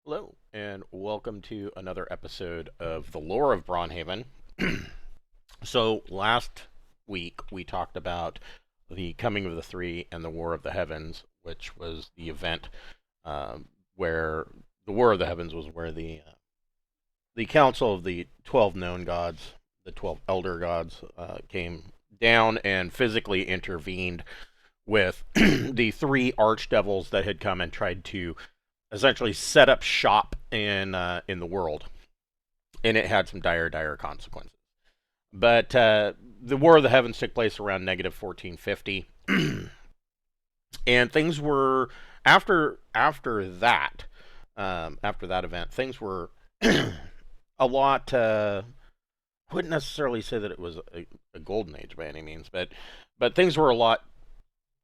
Hello, and welcome to another episode of The Lore of Braunhaven. So, last week we talked about the Coming of the Three and the War of the Heavens, which was the event where the War of the Heavens was where the Council of the 12 known gods, the 12 elder gods, came down and physically intervened with the three archdevils that had come and tried to essentially set up shop in the world, and it had some dire consequences. But the War of the Heavens took place around negative 1450, and things were after that event, things were a lot. I wouldn't necessarily say that it was a golden age by any means, but things were a lot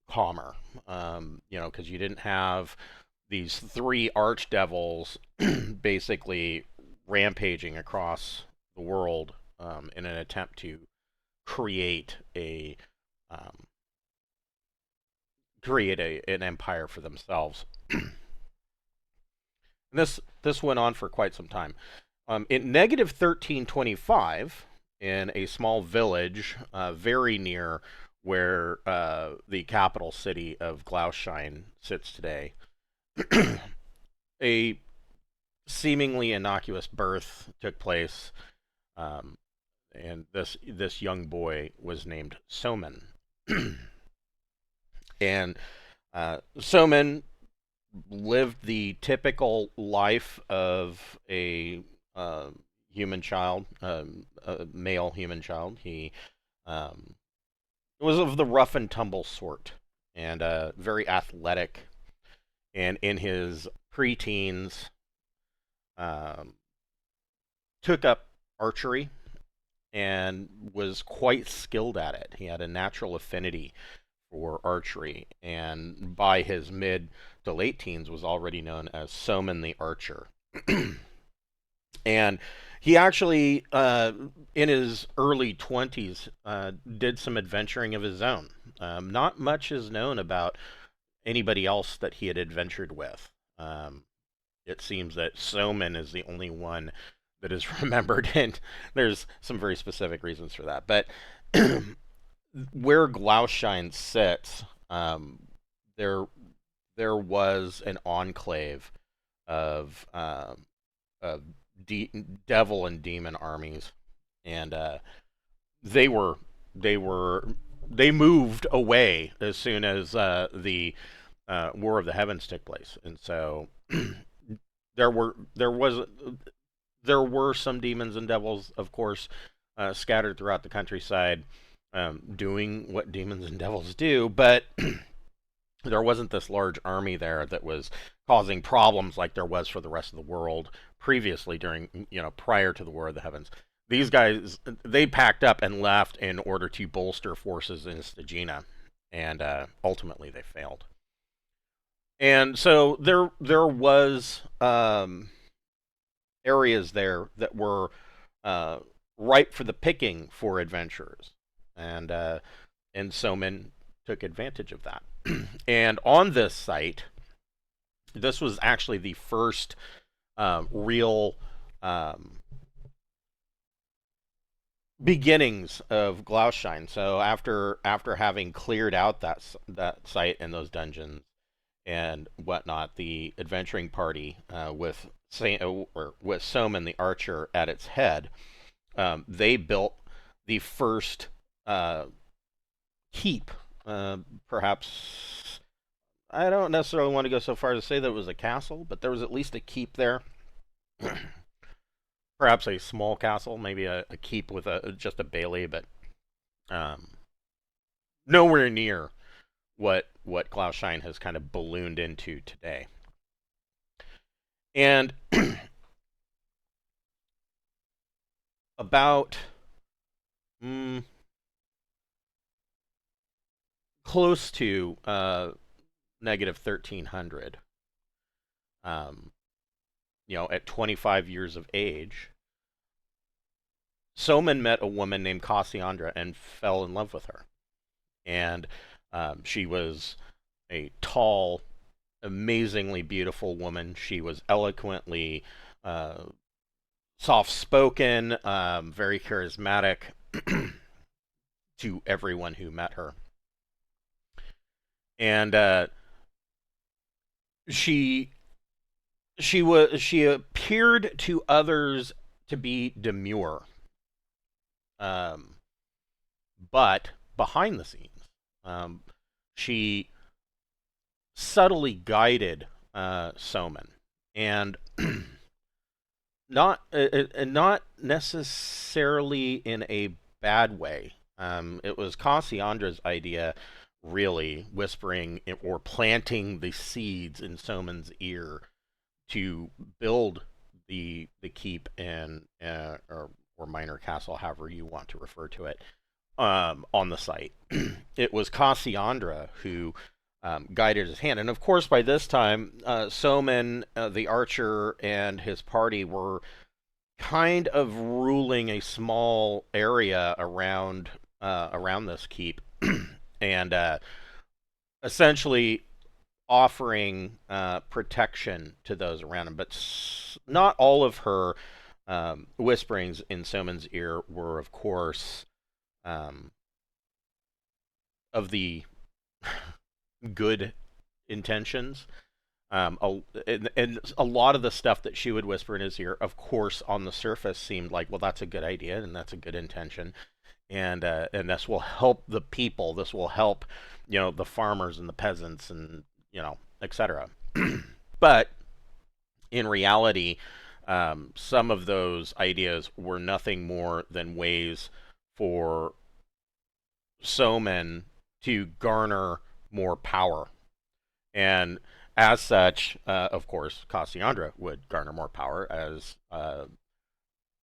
calmer. Because you didn't have these three archdevils basically rampaging across the world in an attempt to create um, an empire for themselves. And this went on for quite some time. In negative 1325, in a small village very near where the capital city of Glauschein sits today, a seemingly innocuous birth took place, and this young boy was named Somen. And Somen lived the typical life of a human child, a male human child. He was of the rough and tumble sort, and very athletic. And in his preteens, um, took up archery and was quite skilled at it. He had a natural affinity for archery, and by his mid to late teens was already known as Somen the Archer. And he actually, in his early 20s, did some adventuring of his own. Not much is known about anybody else that he had adventured with. It seems that Somen is the only one that is remembered, and there's some very specific reasons for that. But where Glauschein sits, there was an enclave of devil and demon armies, and they were they were they moved away as soon as the War of the Heavens took place, and so there were there was there were some demons and devils, of course, scattered throughout the countryside, doing what demons and devils do, but there wasn't this large army there that was causing problems like there was for the rest of the world previously prior to the War of the Heavens. These guys, they packed up and left in order to bolster forces in Stagina, and ultimately they failed. And so there was areas there that were ripe for the picking for adventurers, and Somen took advantage of that. And on this site, this was actually the first real beginnings of Glauschein. So after having cleared out that site and those dungeons and whatnot, the adventuring party with Somen the Archer at its head, they built the first keep. Perhaps I don't necessarily want to go so far as to say that it was a castle, but there was at least a keep there. Perhaps a small castle, maybe a keep with just a bailey, but nowhere near what Glauschein has kind of ballooned into today. And about close to negative 1300, at 25 years of age, Somen met a woman named Cassiandra and fell in love with her. And she was a tall, amazingly beautiful woman. She was eloquently uh, soft-spoken, very charismatic to everyone who met her, and she she appeared to others to be demure, um, but behind the scenes, um, she subtly guided Somen, and not necessarily in a bad way. It was Cassiandra's idea, really, whispering or planting the seeds in Somen's ear to build the keep and or minor castle, however you want to refer to it, on the site. It was Cassiandra who guided his hand, and of course, by this time, Somen the Archer and his party were kind of ruling a small area around this keep, and essentially offering protection to those around him. But not all of her whisperings in Somen's ear were, of course, um, of the good intentions. And a lot of the stuff that she would whisper in his ear, of course, on the surface seemed like, well, that's a good idea and that's a good intention, and this will help the people. This will help, the farmers and the peasants and etc. But in reality, some of those ideas were nothing more than ways for Somen to garner more power. And as such, of course, Cassiandra would garner more power as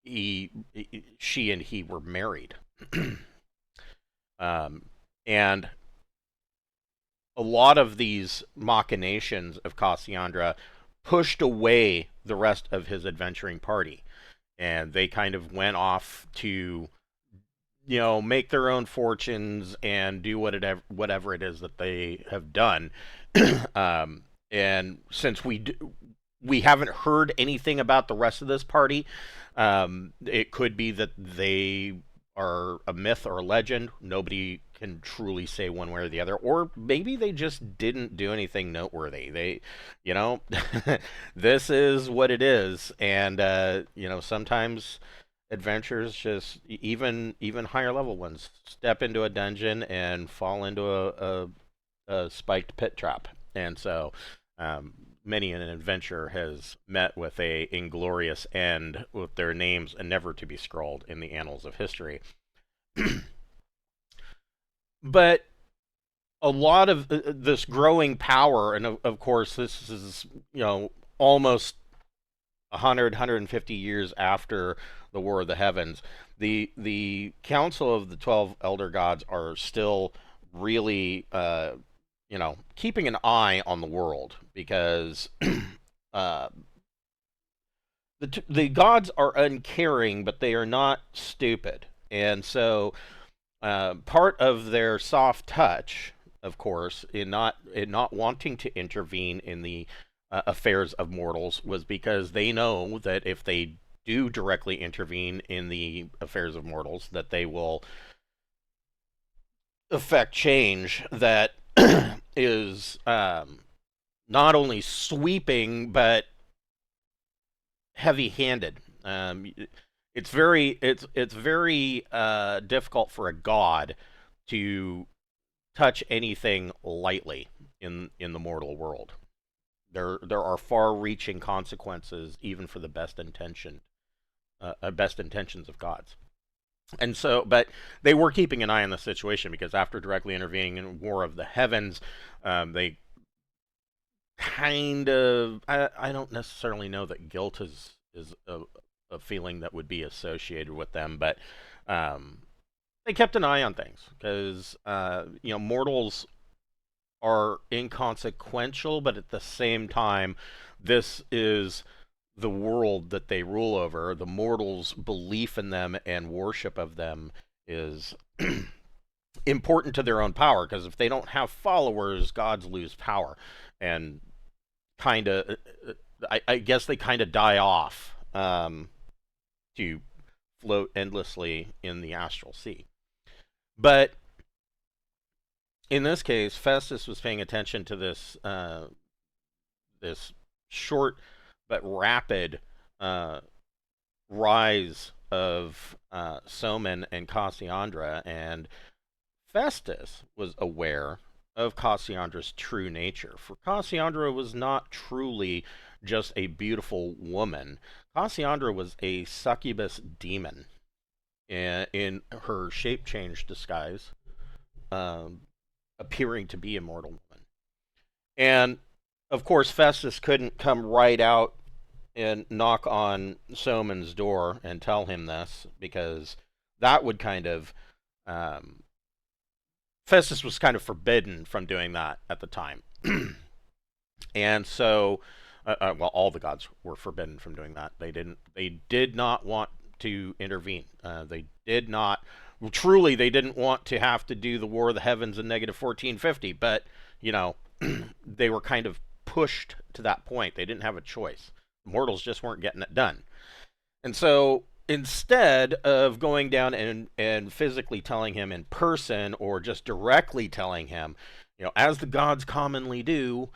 she and he were married. And a lot of these machinations of Cassiandra pushed away the rest of his adventuring party. And they kind of went off to, make their own fortunes and do whatever it is that they have done. And since we haven't heard anything about the rest of this party, it could be that they are a myth or a legend. Nobody can truly say one way or the other. Or maybe they just didn't do anything noteworthy. They, this is what it is. And, sometimes adventures just, even higher level ones, step into a dungeon and fall into a spiked pit trap. And so many an adventurer has met with a inglorious end, with their names never to be scrolled in the annals of history. But a lot of this growing power, and of course this is, almost 150 years after the War of the Heavens, the Council of the 12 Elder Gods are still really keeping an eye on the world, because uh, the gods are uncaring, but they are not stupid, and so part of their soft touch, of course, in not wanting to intervene in the affairs of mortals, was because they know that if they do directly intervene in the affairs of mortals, that they will affect change that is not only sweeping but heavy-handed. It's very difficult for a god to touch anything lightly in the mortal world. There are far-reaching consequences even for the best intentions of gods. And so, but they were keeping an eye on the situation, because after directly intervening in War of the Heavens, they kind of, I don't necessarily know that guilt is a feeling that would be associated with them, but they kept an eye on things, because mortals are inconsequential, but at the same time, this is the world that they rule over. The mortals' belief in them and worship of them is important to their own power, because if they don't have followers, gods lose power. And kind of, I guess they kind of die off to float endlessly in the astral sea. But in this case, Festus was paying attention to this short but rapid rise of Somen and Cassiandra, and Festus was aware of Cassiandra's true nature. For Cassiandra was not truly just a beautiful woman. Cassiandra was a succubus demon in her shape change disguise, appearing to be a mortal woman. And of course, Festus couldn't come right out and knock on Somen's door and tell him this, because that would kind of Festus was kind of forbidden from doing that at the time. And so well, all the gods were forbidden from doing that. They did not want to intervene. They did not, truly, they didn't want to have to do the War of the Heavens in negative 1450, but they were kind of pushed to that point. They didn't have a choice. Mortals just weren't getting it done. And so instead of going down and physically telling him in person, or just directly telling him, as the gods commonly do,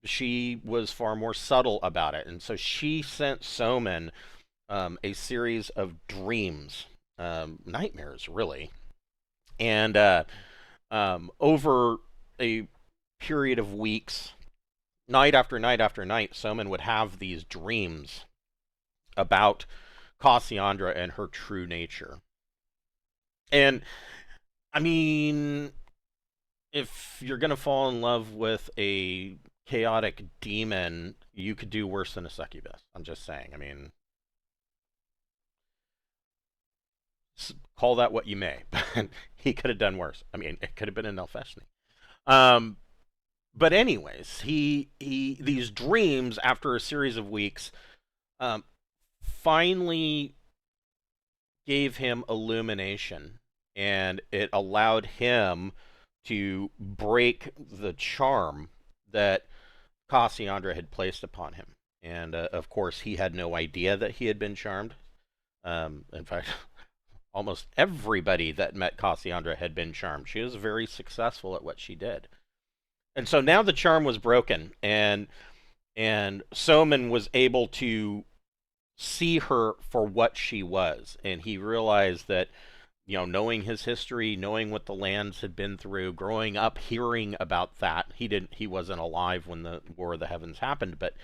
she was far more subtle about it. And so she sent Somen a series of dreams, nightmares, really. And over a period of weeks, night after night after night, Somen would have these dreams about Cassiandra and her true nature. And, I mean, if you're going to fall in love with a chaotic demon, you could do worse than a succubus. I'm just saying. I mean, call that what you may. He could have done worse. I mean, it could have been an Elfeshni. But anyways, he these dreams, after a series of weeks, finally gave him illumination, and it allowed him to break the charm that Cassiandra had placed upon him. And of course, he had no idea that he had been charmed. In fact, almost everybody that met Cassiandra had been charmed. She was very successful at what she did. And so now the charm was broken, and Somen was able to see her for what she was. And he realized that, knowing his history, knowing what the lands had been through, growing up hearing about that, he wasn't alive when the War of the Heavens happened, but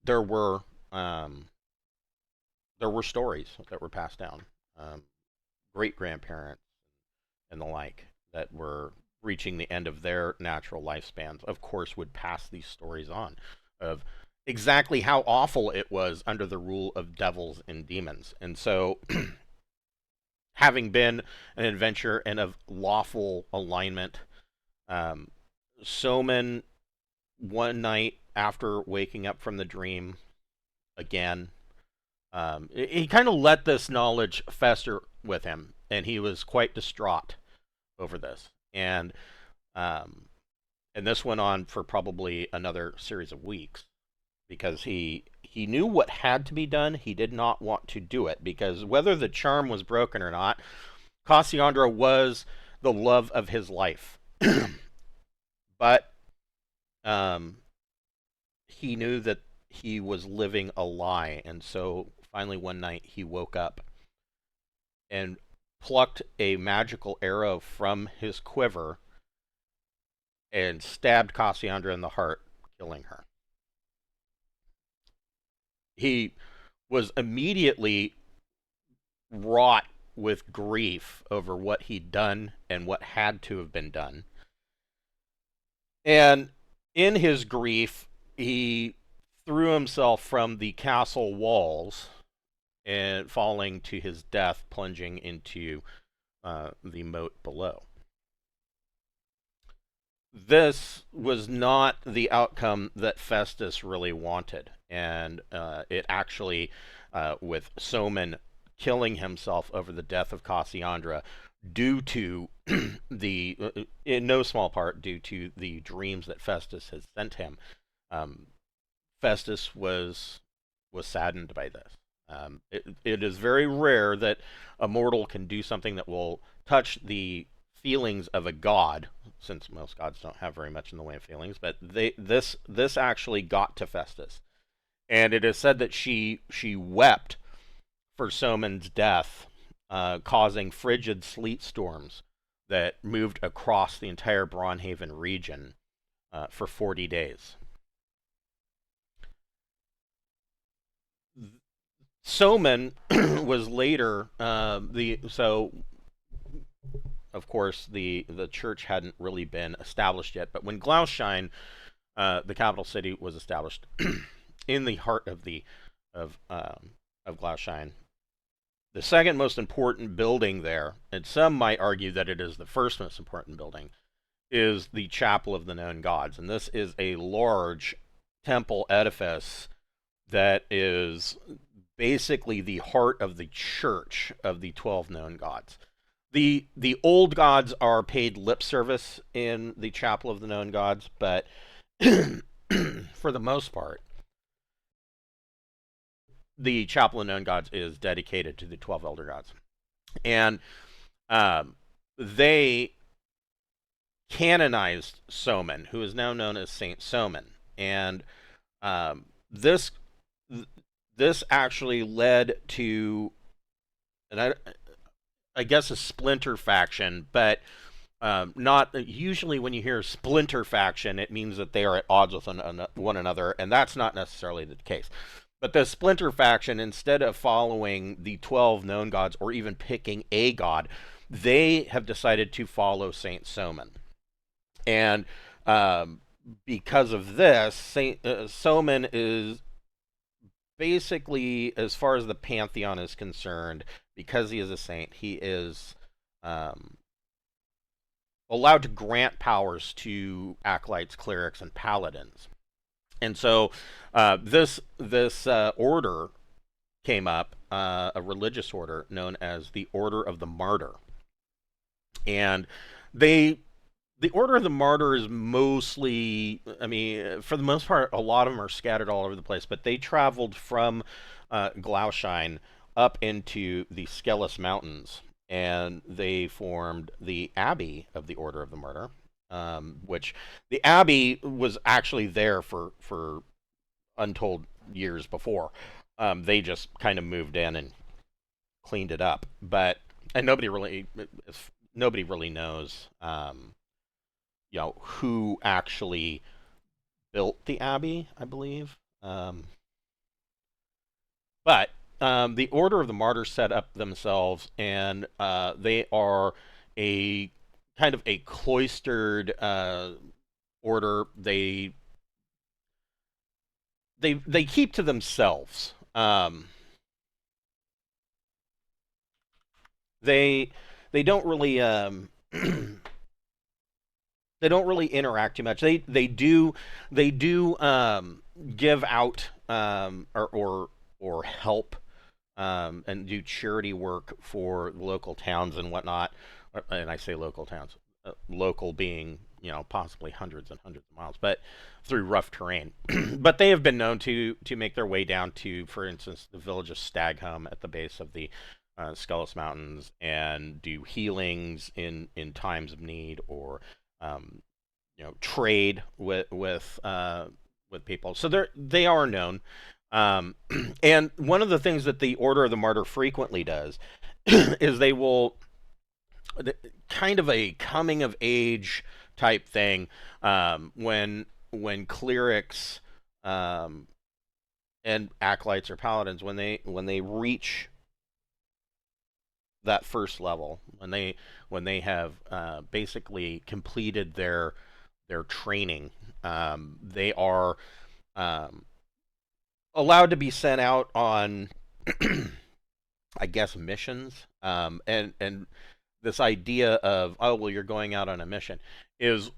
there were stories that were passed down, great grandparents and the like, that were reaching the end of their natural lifespans, of course, would pass these stories on of exactly how awful it was under the rule of devils and demons. And so, having been an adventurer and of lawful alignment, Somen, one night after waking up from the dream again, he kind of let this knowledge fester with him, and he was quite distraught over this. And this went on for probably another series of weeks, because he knew what had to be done. He did not want to do it, because whether the charm was broken or not, Cassiandra was the love of his life. But he knew that he was living a lie, and so finally one night he woke up and plucked a magical arrow from his quiver and stabbed Cassiandra in the heart, killing her. He was immediately wrought with grief over what he'd done and what had to have been done. And in his grief, he threw himself from the castle walls, and falling to his death, plunging into the moat below. This was not the outcome that Festus really wanted, and it actually, with Somen killing himself over the death of Cassiandra, due to in no small part due to the dreams that Festus had sent him. Um, Festus was saddened by this. It is very rare that a mortal can do something that will touch the feelings of a god, since most gods don't have very much in the way of feelings. But this actually got to Festus, and it is said that she wept for Somen's death, causing frigid sleet storms that moved across the entire Braunhaven region for 40 days. Somen was later of course the church hadn't really been established yet, but when Glauschein, the capital city, was established in the heart of Glauschein, the second most important building there, and some might argue that it is the first most important building, is the Chapel of the Known Gods, and this is a large temple edifice that is basically the heart of the church of the 12 known gods. The old gods are paid lip service in the Chapel of the Known Gods, but for the most part, the Chapel of the Known Gods is dedicated to the 12 elder gods. And they canonized Somen, who is now known as Saint Somen. And this actually led to, and I guess, a splinter faction, but not usually when you hear splinter faction, it means that they are at odds with one another, and that's not necessarily the case. But the splinter faction, instead of following the 12 known gods or even picking a god, they have decided to follow Saint Somen. And because of this, Saint Somen is basically, as far as the pantheon is concerned, because he is a saint, he is allowed to grant powers to acolytes, clerics, and paladins. And so this order came up, a religious order known as the Order of the Martyr. And the Order of the Martyr is mostly, I mean, for the most part, a lot of them are scattered all over the place, but they traveled from Glauschein up into the Skellis Mountains, and they formed the Abbey of the Order of the Martyr, which the Abbey was actually there for untold years before. They just kind of moved in and cleaned it up, and nobody really knows, who actually built the Abbey, I believe. But the Order of the Martyrs set up themselves, and they are a kind of a cloistered order. They keep to themselves. They don't really they don't really interact too much. They do give out or help and do charity work for local towns and whatnot. And I say local towns, local being, possibly hundreds and hundreds of miles, but through rough terrain. But they have been known to make their way down to, for instance, the village of Stagholm at the base of the Skellis Mountains, and do healings in times of need, or trade with people. So they are known. And one of the things that the Order of the Martyr frequently does is they will, kind of a coming of age type thing, when clerics and acolytes or paladins, when they reach that first level, when they have basically completed their training, they are allowed to be sent out on I guess missions, and this idea of, oh well, you're going out on a mission is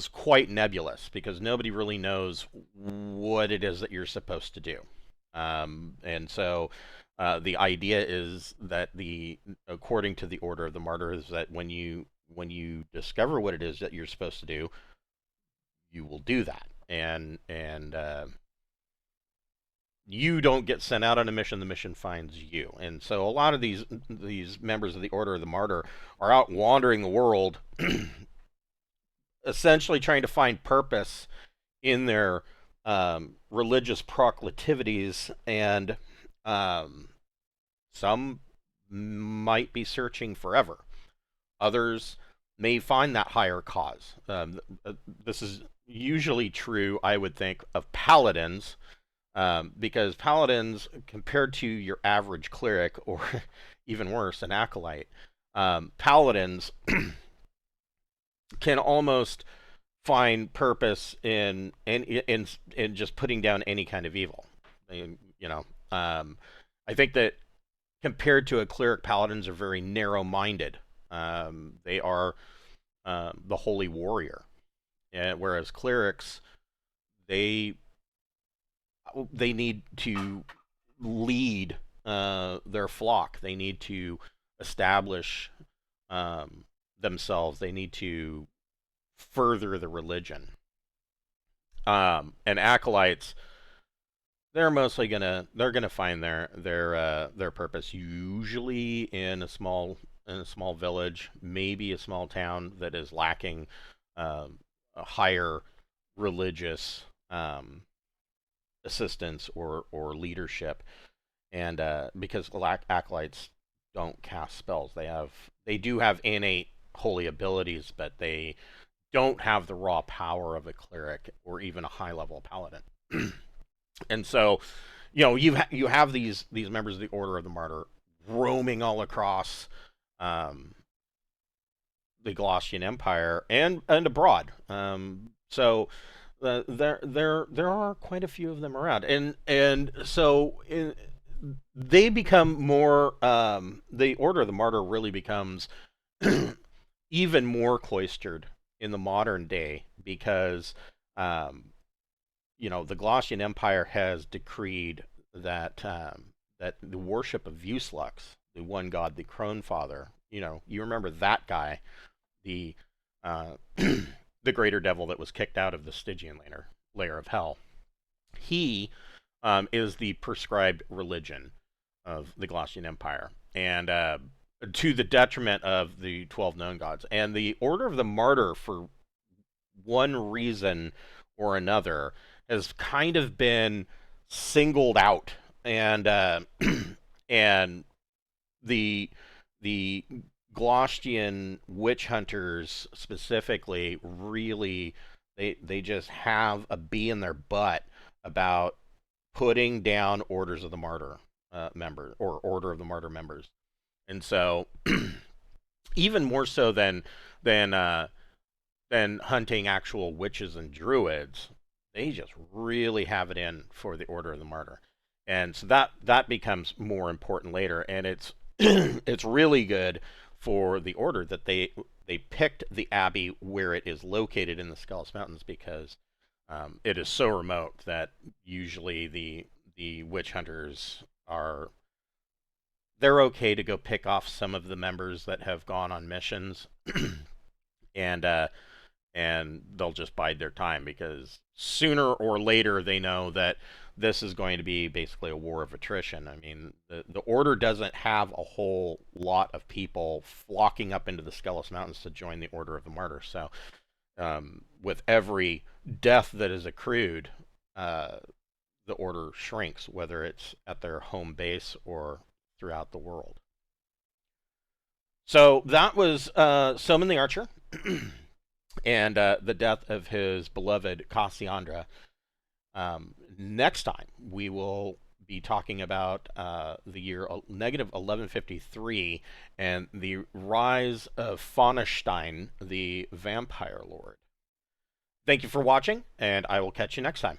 quite nebulous, because nobody really knows what it is that you're supposed to do, and so The idea is that according to the Order of the Martyr, is that when you discover what it is that you're supposed to do, you will do that, and you don't get sent out on a mission; the mission finds you. And so a lot of these members of the Order of the Martyr are out wandering the world, essentially trying to find purpose in their religious proclivities, and some might be searching forever. Others may find that higher cause. This is usually true, I would think, of paladins, because paladins, compared to your average cleric, or even worse, an acolyte, paladins can almost find purpose in just putting down any kind of evil. I think that compared to a cleric, paladins are very narrow-minded. They are the holy warrior, and whereas clerics, they need to lead their flock. They need to establish themselves. They need to further the religion. And acolytes, they're mostly gonna find their purpose usually in a small village, maybe a small town that is lacking a higher religious assistance or leadership, and because acolytes don't cast spells, they do have innate holy abilities, but they don't have the raw power of a cleric or even a high level paladin. And so, you have these members of the Order of the Martyr roaming all across the Galatian Empire and abroad. So there are quite a few of them around, and so they become more. The Order of the Martyr really becomes even more cloistered in the modern day, because the Galatian Empire has decreed that that the worship of Vuslux, the one god, the Crone Father, you remember that guy, the the greater devil that was kicked out of the Stygian layer of hell. He is the prescribed religion of the Galatian Empire, and to the detriment of the 12 known gods. And the Order of the Martyr, for one reason or another, has kind of been singled out, and and the Glaustian witch hunters specifically, really, they just have a bee in their butt about putting down Orders of the Martyr members, or Order of the Martyr members. And so, even more so than hunting actual witches and druids, they just really have it in for the Order of the Martyr. And so that becomes more important later, and it's it's really good for the Order that they picked the abbey where it is located in the Skellis Mountains, because it is so remote that usually the witch hunters they're okay to go pick off some of the members that have gone on missions, and they'll just bide their time, because sooner or later they know that this is going to be basically a war of attrition. I mean, the Order doesn't have a whole lot of people flocking up into the Skellis Mountains to join the Order of the Martyr. So with every death that is accrued, the Order shrinks, whether it's at their home base or throughout the world. So that was Somen the Archer and the death of his beloved Cassiandra. Next time, we will be talking about the year negative 1153 and the rise of Faunestein, the vampire lord. Thank you for watching, and I will catch you next time.